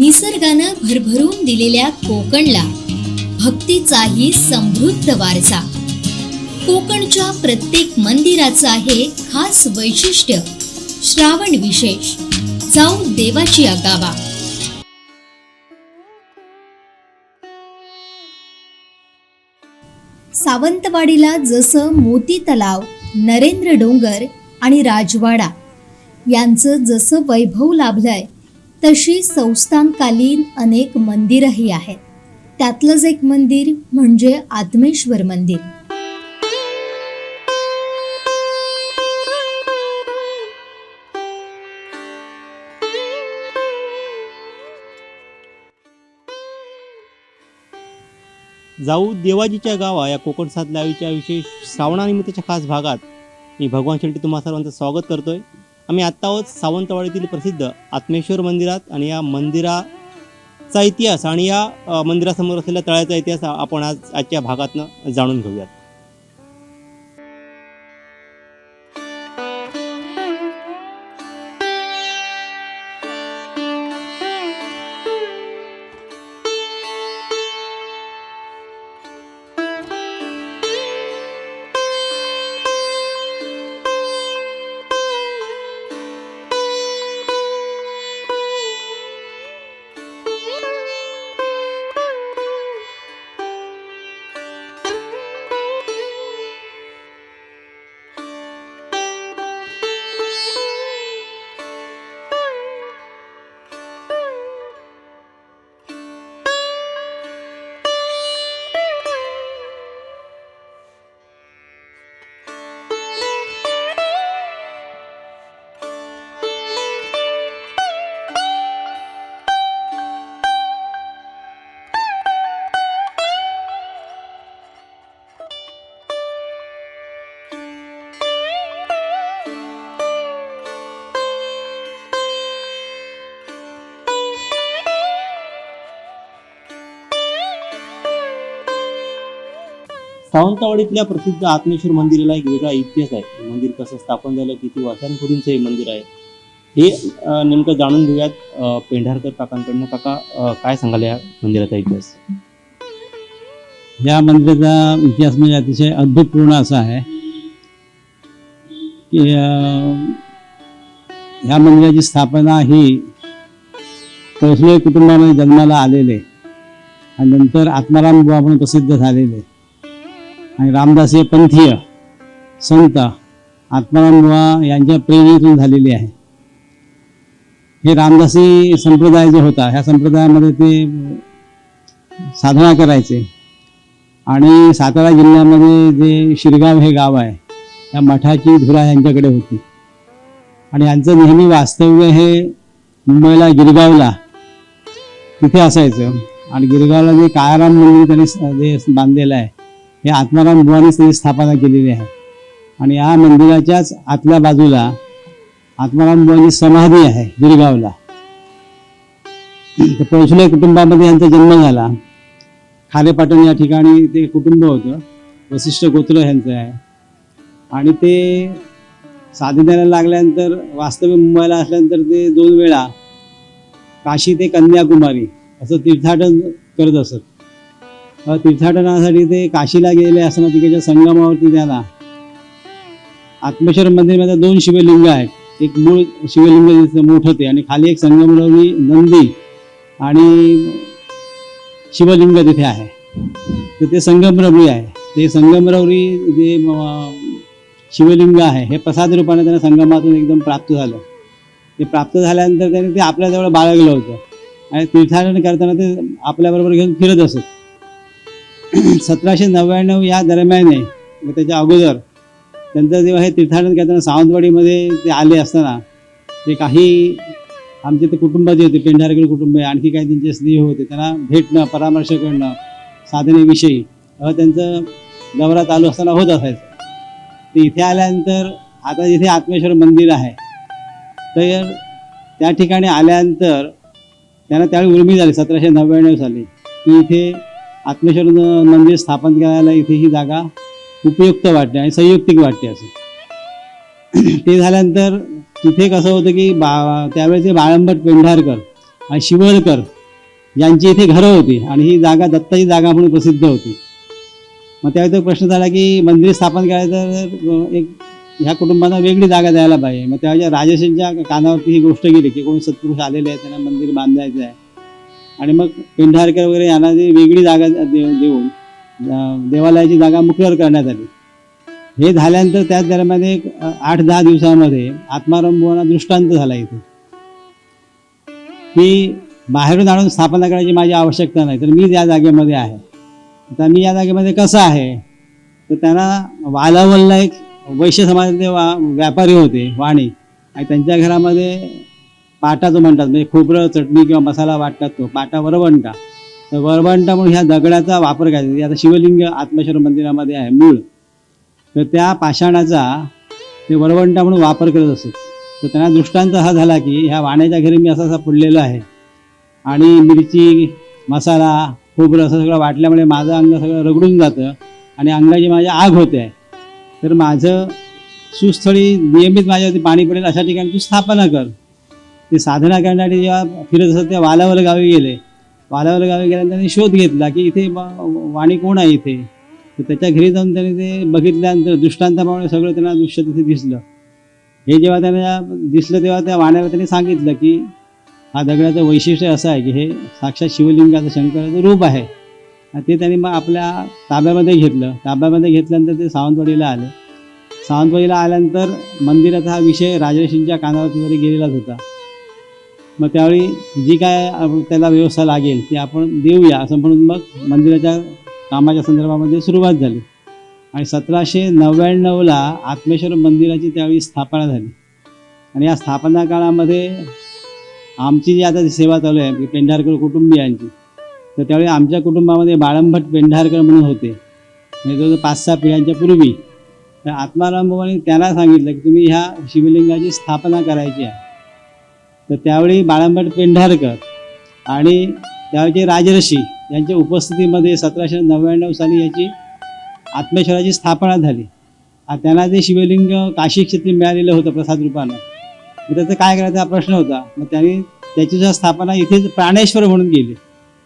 निसर्गानं भरभरून दिलेल्या कोकणला भक्तीचाही समृद्ध वारसा. कोकणच्या प्रत्येक मंदिराचं आहे खास वैशिष्ट्य. श्रावण विशेष, जाऊ देवाची आगावा. सावंतवाडीला जसं मोती तलाव, नरेंद्र डोंगर आणि राजवाडा यांचं जसं वैभव लाभलंय, तशी संस्थानकालीन अनेक मंदिरही आहेत. त्यातलंच एक मंदिर म्हणजे आत्मेश्वर मंदिर. जाऊ देवाजीच्या गावा या कोकण सात लाईव्हच्या विशेष श्रावणानिमित्ताच्या खास भागात मी भगवान शेट्टी तुम्हा सर्वांचं स्वागत करतोय. आम्ही आत्ता आहोत सावंतवाडीतील प्रसिद्ध आत्मेश्वर मंदिरात आणि या मंदिराचा इतिहास आणि या मंदिरासमोर असलेल्या तळ्याचा इतिहास आपण आजच्या भागातनं जाणून घेऊयात. सावंतवाडीतल्या प्रसिद्ध आत्मेश्वर मंदिराला एक वेगळा इतिहास आहे. मंदिर कसं स्थापन झालं, किती वर्षांपूर्वीचं हे मंदिर आहे, हे नेमकं जाणून घेऊयात पेंढारकर काकांकडनं. काका, काय सांगाल या मंदिराचा इतिहास? या मंदिराचा इतिहास म्हणजे अतिशय अद्भुतपूर्ण असा आहे की ह्या मंदिराची स्थापना ही कोसले कुटुंबामध्ये जन्माला आलेले आणि नंतर आत्माराम बुवा म्हणून प्रसिद्ध झालेले आणि रामदासी पंथीय संत आत्माराम बुवा यांच्या प्रेरणेतून झालेली आहे. हे रामदासी संप्रदाय जो होता, ह्या संप्रदायामध्ये ते साधना करायचे आणि सातारा जिल्ह्यामध्ये जे शिरगाव हे गाव आहे, त्या मठाची धुरा यांच्याकडे होती आणि यांचं नेहमी वास्तव्य हे मुंबईला गिरगावला तिथे असायचं. आणि गिरगावला जे काळाराम मंदिर त्यांनी जे बांधलेलं आहे, हे आत्माराम बुवांनीच त्याची स्थापना केलेली आहे. आणि या मंदिराच्याच आतल्या बाजूला आत्माराम बुवांची समाधी आहे गिरगावला. तर पोचले कुटुंबामध्ये यांचा जन्म झाला. खारेपाटण या ठिकाणी ते कुटुंब होतं, वसिष्ठ गोत्र यांचं आहे. आणि ते साधनेला लागल्यानंतर वास्तव्य मुंबईला असल्यानंतर ते 2 वेळा काशी ते कन्याकुमारी असं तीर्थाटन करत असत. तीर्थाटनासाठी ते काशीला गेलेले असताना तिकडच्या संगमावरती त्याला आत्मेश्वर मंदिरमध्ये 2 शिवलिंग आहेत. एक मूळ शिवलिंग मोठं ते आणि खाली एक संगमरवरी नंदी आणि शिवलिंग तिथे आहे. तर ते संगमरवरी आहे. ते संगमरवरी जे शिवलिंग आहे हे प्रसाद रूपाने त्यांना संगमातून एकदम प्राप्त झालं. ते प्राप्त झाल्यानंतर त्यांनी ते आपल्याजवळ बाळगलं होतं आणि तीर्थाटन करताना ते आपल्याबरोबर घेऊन फिरत असत. 1799 या दरम्यान आहे, त्याच्या अगोदर त्यांचं जेव्हा हे तीर्थाटन करताना सावंतवाडीमध्ये ते आले असताना ते काही आमचे ते कुटुंबाचे होते, पेंढारकर कुटुंब आहे, आणखी काही त्यांचे स्नेह होते, त्यांना भेटणं, परामर्श करणं साधनेविषयी त्यांचं दौरा चालू असताना होत असायचं. ते इथे आल्यानंतर आता जिथे आत्मेश्वर मंदिर आहे, तर त्या ठिकाणी आल्यानंतर त्यांना त्यावेळी उर्मी झाली 1799 साली की इथे आत्मेश्वर मंदिर स्थापन करायला इथे ही जागा उपयुक्त वाटते आणि संयुक्तिक वाटते असं. ते झाल्यानंतर तिथे कसं होतं की त्यावेळेचे बाळंबट पेंढारकर आणि शिवळकर यांची इथे घरं होती आणि ही जागा दत्ताची जागा म्हणून प्रसिद्ध होती. मग त्यावेळी तो प्रश्न झाला की मंदिर स्थापन करायचं तर एक ह्या कुटुंबांना वेगळी जागा द्यायला पाहिजे. मग त्यावेळी राजर्षींच्या कानावरती ही गोष्ट गेली की कोण सत्पुरुष आलेले आहेत, त्यांना मंदिर बांधायचं आहे. आणि मग पेंढारकर वगैरे यांना ती वेगळी जागा देऊन देवालयाची जागा मुकरर करण्यात आली. हे झाल्यानंतर त्याच दरम्यान एक 8-10 दिवसामध्ये आत्माराम बुवांना दृष्टांत झाला इथे की बाहेरून आणून स्थापना करायची माझी आवश्यकता नाही, तर मी या जागेमध्ये आहे. आता मी या जागेमध्ये कसं आहे, तर त्यांना वालावलला एक वैश्य समाजातले व्यापारी होते वाणी, आणि त्यांच्या घरामध्ये पाटा जो म्हणतात म्हणजे खोबरं चटणी किंवा मसाला वाटतात तो पाटा वरवंटा. तर वरवंटा म्हणून ह्या दगडाचा वापर करायचा. आता शिवलिंग आत्मेश्वर मंदिरामध्ये आहे मूळ, तर त्या पाषाणाचा ते वरवंटा म्हणून वापर करत असत. तर त्यांना दृष्टांत हा झाला की ह्या वाण्याच्या घरी मी असा पडलेलो आहे आणि मिरची मसाला खोबरं असं सगळं वाटल्यामुळे माझं अंग सगळं रगडून जातं आणि अंगाची माझ्या आग होते आहे. तर माझं सुस्थळी नियमित माझ्यावरती पाणी पडेल अशा ठिकाणी तू स्थापना कर. ते साधना करण्यासाठी जेव्हा फिरत असत त्या वालावल गावी गेले. वालावल गावी गेल्यानंतर त्यांनी शोध घेतला की इथे वाणी कोण आहे इथे. तर त्याच्या घरी जाऊन त्यांनी ते बघितल्यानंतर दृष्टांताप्रमाणे सगळं त्यांना दृश्य तिथे दिसलं. हे जेव्हा त्यांना दिसलं तेव्हा त्या वाण्याला त्यांनी सांगितलं की हा दगडाचं वैशिष्ट्य असं आहे की हे साक्षात शिवलिंगाचं शंकराचं रूप आहे. ते त्यांनी मग आपल्या ताब्यामध्ये घेतलं. ताब्यामध्ये घेतल्यानंतर ते सावंतवाडीला आले. सावंतवाडीला आल्यानंतर मंदिराचा हा विषय राजर्षींच्या कानावरती तरी गेलेलाच होता. मग त्यावेळी जी काय त्याला व्यवस्था लागेल ती आपण देऊया असं म्हणून मग मंदिराच्या कामाच्या संदर्भामध्ये सुरुवात झाली. आणि 1799ला आत्मेश्वर मंदिराची त्यावेळी स्थापना झाली. आणि या स्थापना काळामध्ये आमची जी आता सेवा चालू आहे पेंढारकर कुटुंबियांची, तर त्यावेळी आमच्या कुटुंबामध्ये बाळंभट पेंढारकर म्हणून होते, म्हणजे जवळजवळ 5-6 पिढ्यांच्या पूर्वी. तर आत्माराम बुवांनी त्यांना सांगितलं की तुम्ही ह्या शिवलिंगाची स्थापना करायची आहे. तर त्यावेळी बाळंभट पेंढारकर आणि त्यावेळचे राजर्षी यांच्या उपस्थितीमध्ये 1799 साली याची आत्मेश्वराची स्थापना झाली. त्यांना ते शिवलिंग काशी क्षेत्री मिळालेलं होतं प्रसाद रूपानं. मग त्याचं काय करायचा हा प्रश्न होता. मग त्यांनी त्याची सुद्धा स्थापना इथेच प्राणेश्वर म्हणून केली.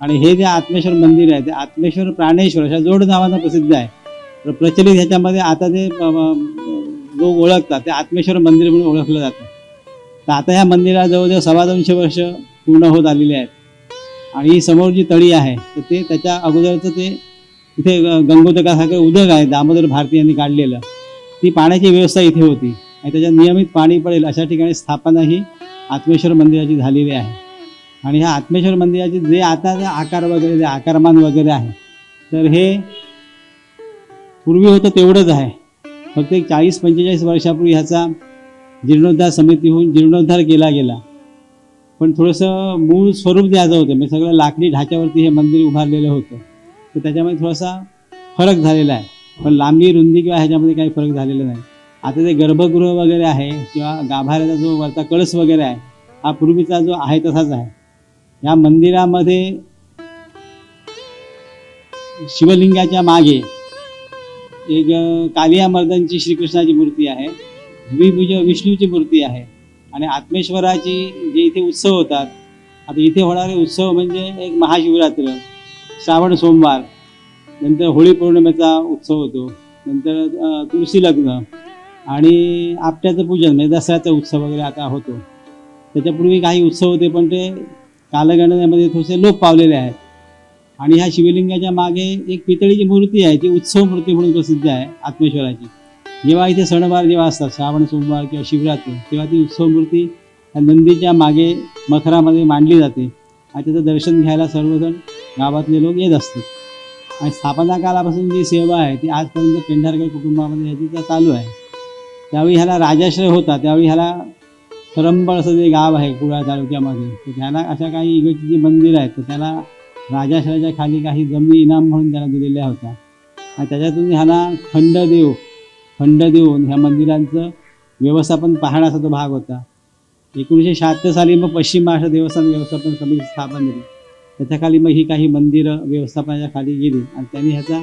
आणि हे जे आत्मेश्वर मंदिर आहे ते आत्मेश्वर प्राणेश्वर अशा जोड नावानं प्रसिद्ध आहे. तर प्रचलित ह्याच्यामध्ये आता ते जो ओळखतात ते आत्मेश्वर मंदिर म्हणून ओळखलं जातं. तर आता ह्या मंदिराला जवळजवळ 225 वर्ष पूर्ण होत आलेली आहेत. आणि ही समोर जी तळी आहे तर ते त्याच्या अगोदरचं ते इथे गंगोदकासारखं उदक आहे दामोदर भारती यांनी काढलेलं, ती पाण्याची व्यवस्था इथे होती आणि त्याच्यात नियमित पाणी पडेल अशा ठिकाणी स्थापना ही आत्मेश्वर मंदिराची झालेली आहे. आणि ह्या आत्मेश्वर मंदिराचे जे आता जे आकार वगैरे जे आकारमान वगैरे आहे तर हे पूर्वी होतं तेवढंच आहे. फक्त एक 40-45 वर्षापूर्वी ह्याचा जीर्णोद्धार समितीहून जीर्णोद्धार केला गेला. पण थोडंसं मूळ स्वरूप द्यायचं होतं, म्हणजे सगळं लाकडी ढाच्यावरती हे मंदिर उभारलेलं होतं. तर त्याच्यामध्ये थोडासा फरक झालेला आहे. पण लांबी रुंदी किंवा ह्याच्यामध्ये काही फरक झालेला नाही. आता ते गर्भगृह वगैरे आहे किंवा गाभाऱ्याचा जो वरचा कळस वगैरे आहे हा पूर्वीचा जो आहे तसाच आहे. या मंदिरामध्ये शिवलिंगाच्या मागे एक कालिया मर्दनची श्रीकृष्णाची मूर्ती आहे, द्विभुज विष्णूची मूर्ती आहे. आणि आत्मेश्वराची जे इथे उत्सव होतात, आता इथे होणारे उत्सव म्हणजे एक महाशिवरात्र, श्रावण सोमवार, नंतर होळी पौर्णिमेचा उत्सव होतो, नंतर तुळशी लग्न आणि आपट्याचं पूजन म्हणजे दसऱ्याचा उत्सव वगैरे आता होतो. त्याच्यापूर्वी काही उत्सव होते पण ते कालगणनेमध्ये थोडेसे लोप पावलेले आहेत. आणि ह्या शिवलिंगाच्या मागे एक पितळीची मूर्ती आहे, ती उत्सव मूर्ती म्हणून प्रसिद्ध आहे आत्मेश्वराची. जेव्हा इथे सणवार जेव्हा असतात श्रावण सोमवार किंवा शिवरात्री, तेव्हा ती उत्सव मूर्ती ह्या नंदीच्या मागे मखरामध्ये मांडली जाते आणि त्याचं दर्शन घ्यायला सर्वजण गावातले लोक येत असतात. आणि स्थापना काळापासून जी सेवा आहे ती आजपर्यंत पेंढारकर कुटुंबामध्ये ह्याची चालू आहे. त्यावेळी ह्याला राजाश्रय होता, त्यावेळी ह्याला सरंबळ असं जे गाव आहे कुडाळ तालुक्यामध्ये, तर त्याला अशा काही इकडची जी मंदिरं आहेत तर त्याला राजाश्रयाच्या खाली काही जमिनी इनाम म्हणून त्याला दिलेल्या होत्या. आणि त्याच्यातून ह्याला खंड देऊन ह्या मंदिरांचं व्यवस्थापन पाहण्याचा तो भाग होता. 1976 साली मग पश्चिम महाराष्ट्र देवस्थान व्यवस्थापन समिती स्थापन झाली. त्याच्याखाली मग ही काही मंदिरं व्यवस्थापनाच्या खाली गेली आणि त्यांनी ह्याचा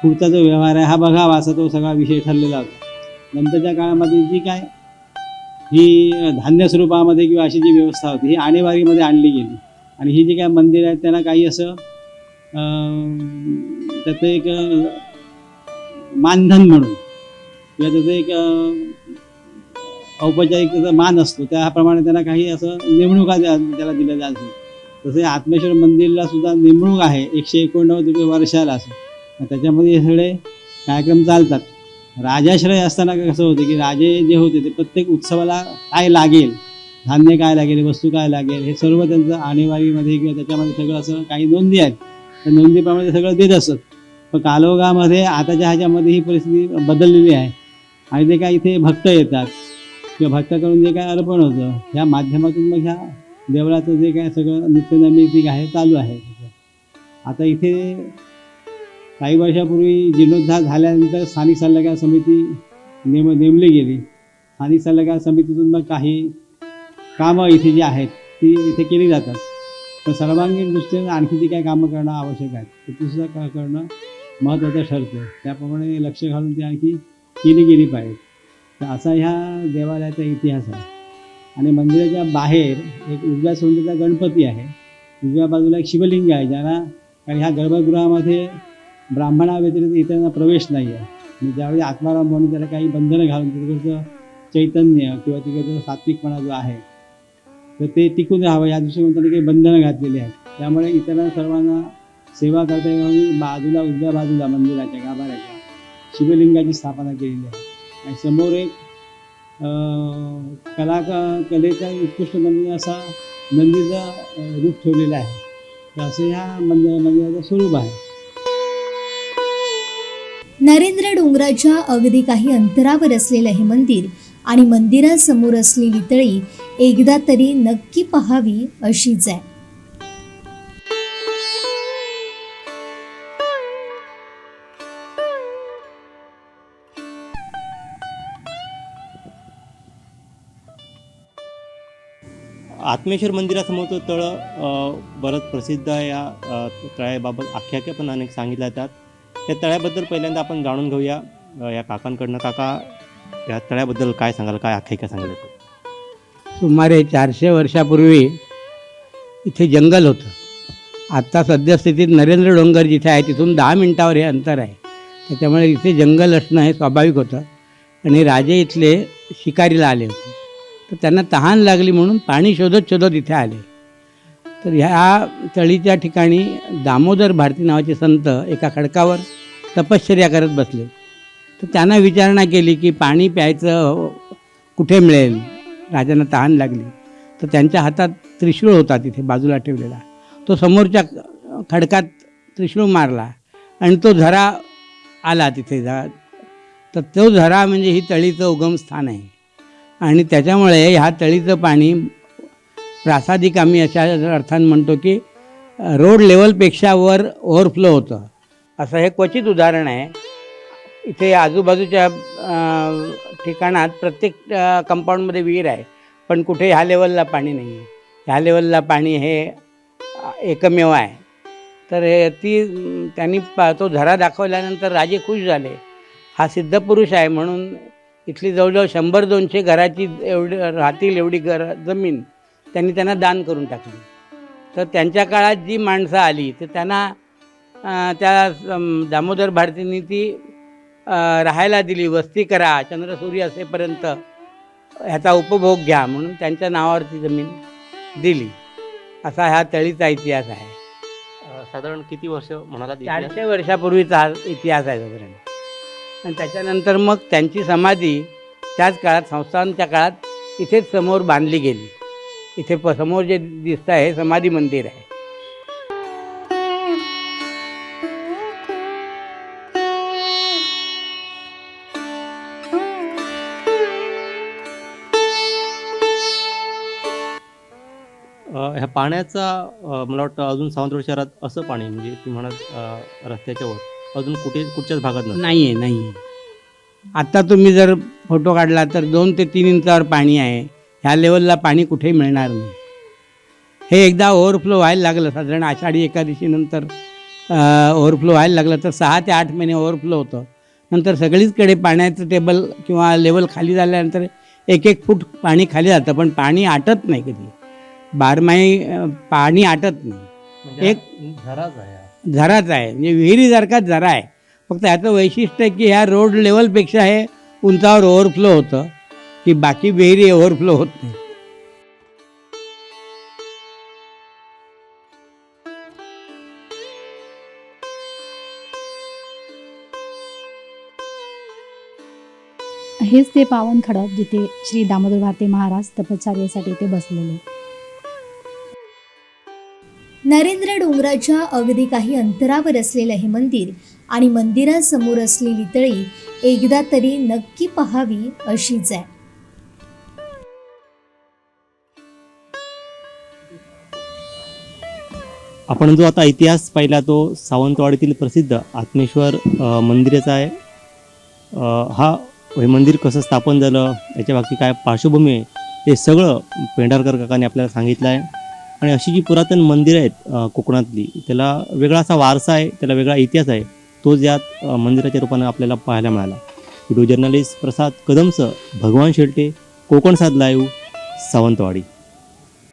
पुढचा जो व्यवहार आहे हा बघावा असा तो सगळा विषय ठरलेला होता. नंतरच्या काळामध्ये जी काय ही धान्य स्वरूपामध्ये किंवा अशी जी व्यवस्था होती ही आणेवारीमध्ये आणली गेली. आणि ही जी काय मंदिर आहेत त्यांना काही असं त्याचं एक मानधन म्हणून किंवा त्याचं एक औपचारिक त्याचा मान असतो त्याप्रमाणे त्यांना काही असं नेमणुका त्याला दिल्या जातात. तसे आत्मेश्वर मंदिरला सुद्धा नेमणूक आहे 189 रुपये वर्षाला असं. त्याच्यामध्ये हे सगळे कार्यक्रम चालतात. राजाश्रय असताना कसं होतं की राजे जे होते ते प्रत्येक उत्सवाला काय लागेल, धान्य काय लागेल, वस्तू काय लागेल, हे सर्व त्यांचं आणेवारीमध्ये किंवा त्याच्यामध्ये सगळं असं काही नोंदी आहेत. त्या नोंदीप्रमाणे ते सगळं देत असत. पण कालोगामध्ये आताच्या ह्याच्यामध्ये ही परिस्थिती बदललेली आहे आणि ते काय इथे भक्त येतात किंवा भक्त करून जे काय अर्पण होतं ह्या माध्यमातून मग ह्या देवळाचं जे काय सगळं नित्यनैमित्तिक आहे चालू आहे. आता इथे काही वर्षापूर्वी जीर्णोद्धार झाल्यानंतर स्थानिक सल्लागार समिती नेमली गेली. स्थानिक सल्लागार समितीतून मग काही कामं इथे जी आहेत ती इथे केली जातात. पण सर्वांगीण दृष्टीने आणखी जी काही कामं करणं आवश्यक आहे ती सुद्धा करणं महत्त्वाचं ठरतं. त्याप्रमाणे लक्ष घालून ती आणखी केली गेली पाहिजे. तर असा ह्या देवालयाचा इतिहास आहे. आणि मंदिराच्या बाहेर एक उजव्या सोंडीचा गणपती आहे. उजव्या बाजूला एक शिवलिंग आहे ज्यांना कारण ह्या गर्भगृहामध्ये ब्राह्मणाव्यतिरिक्त इतरांना प्रवेश नाही आहे. आणि ज्यावेळी आत्माराम म्हणून त्याला काही बंधनं घालून तिकडचं चैतन्य किंवा तिकडचा सात्विकपणा जो आहे तर ते टिकून राहावं या दृष्टीने त्यांनी काही बंधनं घातलेली आहेत. त्यामुळे इतरांना सर्वांना सेवा करता येऊन बाजूला उजव्या बाजूला मंदिराच्या गाभाऱ्याच्या शिवलिंगाची स्थापना केलेली आहे. आणि समोर एक कलेचा उत्कृष्ट नमुना असा नंदीचं रूप ठेवलेलं आहे. तर असं ह्या मंदिराचं स्वरूप आहे. नरेंद्र डोंगराच्या अगदी काही अंतरावर असलेलं हे मंदिर आणि मंदिरासमोर असलेली तळी एकदा तरी नक्की पाहावी अशीच आहे. आत्मेश्वर मंदिरासमोरचं तळं बरंच प्रसिद्ध आहे. या तळ्याबाबत आख्यायिका पण अनेक सांगितल्या जातात. त्या तळ्याबद्दल पहिल्यांदा आपण जाणून घेऊया या काकांकडनं. काका, या तळ्याबद्दल काय सांगाल, काय आख्यायिका सांगाल? सुमारे 400 वर्षापूर्वी इथे जंगल होतं. आत्ता सद्यस्थितीत नरेंद्र डोंगर जिथे आहे तिथून 10 मिनिटावर हे अंतर आहे. त्याच्यामुळे इथे जंगल असणं हे स्वाभाविक होतं. आणि राजे इथले शिकारीला आले होते तर त्यांना तहान लागली म्हणून पाणी शोधत शोधत इथे आले. तर ह्या तळीच्या ठिकाणी दामोदर भारती नावाचे संत एका खडकावर तपश्चर्या करत बसले. तर त्यांना विचारणा केली की पाणी प्यायचं कुठे मिळेल, राजांना तहान लागली. तर त्यांच्या हातात त्रिशूळ होता तिथे बाजूला ठेवलेला. तो समोरच्या खडकात त्रिशूळ मारला आणि तो झरा आला तिथे. तर तो झरा म्हणजे ही तळीचं उगमस्थान आहे. आणि त्याच्यामुळे ह्या तळीचं पाणी प्रासादिक आम्ही अशा अर्थानं म्हणतो की रोड लेवलपेक्षा वर ओव्हरफ्लो होतं. असं हे क्वचित उदाहरण आहे. इथे आजूबाजूच्या ठिकाणात प्रत्येक कंपाऊंडमध्ये विहीर आहे पण कुठे ह्या लेवलला पाणी नाही आहे. ह्या लेवलला पाणी हे एकमेव आहे. तर त्यांनी तो झरा दाखवल्यानंतर राजे खुश झाले. हा सिद्धपुरुष आहे म्हणून इथली जवळजवळ 100-200 घराची राहतील एवढी जमीन त्यांना दान करून टाकली. तर त्यांच्या काळात जी माणसं आली तर त्यांना त्या दामोदर भारतींनी ती राहायला दिली. वस्ती करा, चंद्रसूर्य असेपर्यंत ह्याचा उपभोग घ्या म्हणून त्यांच्या नावावरती जमीन दिली. असा ह्या तळीचा इतिहास आहे. साधारण किती वर्ष म्हणाला? 400 वर्षापूर्वीचा हा इतिहास आहे साधारण. आणि त्याच्यानंतर मग त्यांची समाधी त्याच काळात संस्थांच्या काळात इथेच समोर बांधली गेली. इथे समोर जे दिसतं आहे समाधी मंदिर आहे. ह्या पाण्याचा मला वाटतं अजून सावंतवाडी शहरात असं पाणी म्हणजे तुम्ही म्हणत रस्त्याच्या वर अजून कुठच्याच भागात नाही आहे. आत्ता तुम्ही जर फोटो काढला तर 2 ते 3 इंचावर पाणी आहे. ह्या लेवलला पाणी कुठेही मिळणार नाही. हे एकदा ओव्हरफ्लो व्हायला लागलं साधारण आषाढी एकादशीनंतर ओव्हरफ्लो व्हायला लागलं तर 6 ते 8 महिने ओव्हरफ्लो होतं. नंतर सगळीचकडे पाण्याचं टेबल किंवा लेवल खाली झाल्यानंतर एक एक फूट पाणी खाली जातं, पण पाणी आटत नाही कधी. बारमाही पाणी आटत नाही. एक झराच आहे, म्हणजे विहिरीसारखाच झरा आहे. फक्त ह्याचं वैशिष्ट्य आहे की ह्या रोड लेवलपेक्षा हे उंचावर ओव्हरफ्लो होतं, की बाकी विहिरी ओव्हरफ्लो होत नाही. हेच ते पावन खडक जिथे श्री दामोदर भारती महाराज तपश्चर्येसाठी ते बसलेले. नरेंद्र डोंगराच्या अगदी काही अंतरावर असलेलं हे मंदिर आणि मंदिरासमोर असलेली तळी एकदा तरी नक्की पाहावी अशीच आहे. आपण जो आता इतिहास पाहिला तो सावंतवाडीतील प्रसिद्ध आत्मेश्वर मंदिराचा आहे. हे मंदिर कसं स्थापन झालं, याच्या बाबतीत काय पार्श्वभूमी आहे, ते सगळं पेंढारकर काकांनी आपल्याला सांगितलं आहे. आणि अशी जी पुरातन मंदिरं आहेत कोकणातली, त्याला वेगळा असा वारसा आहे, त्याला वेगळा इतिहास आहे. तोच यात मंदिराच्या रूपानं आपल्याला पाहायला मिळाला. व्हिडिओ जर्नलिस्ट प्रसाद कदमसह भगवान शेळटे, कोकण सात लाईव्ह, सावंतवाडी.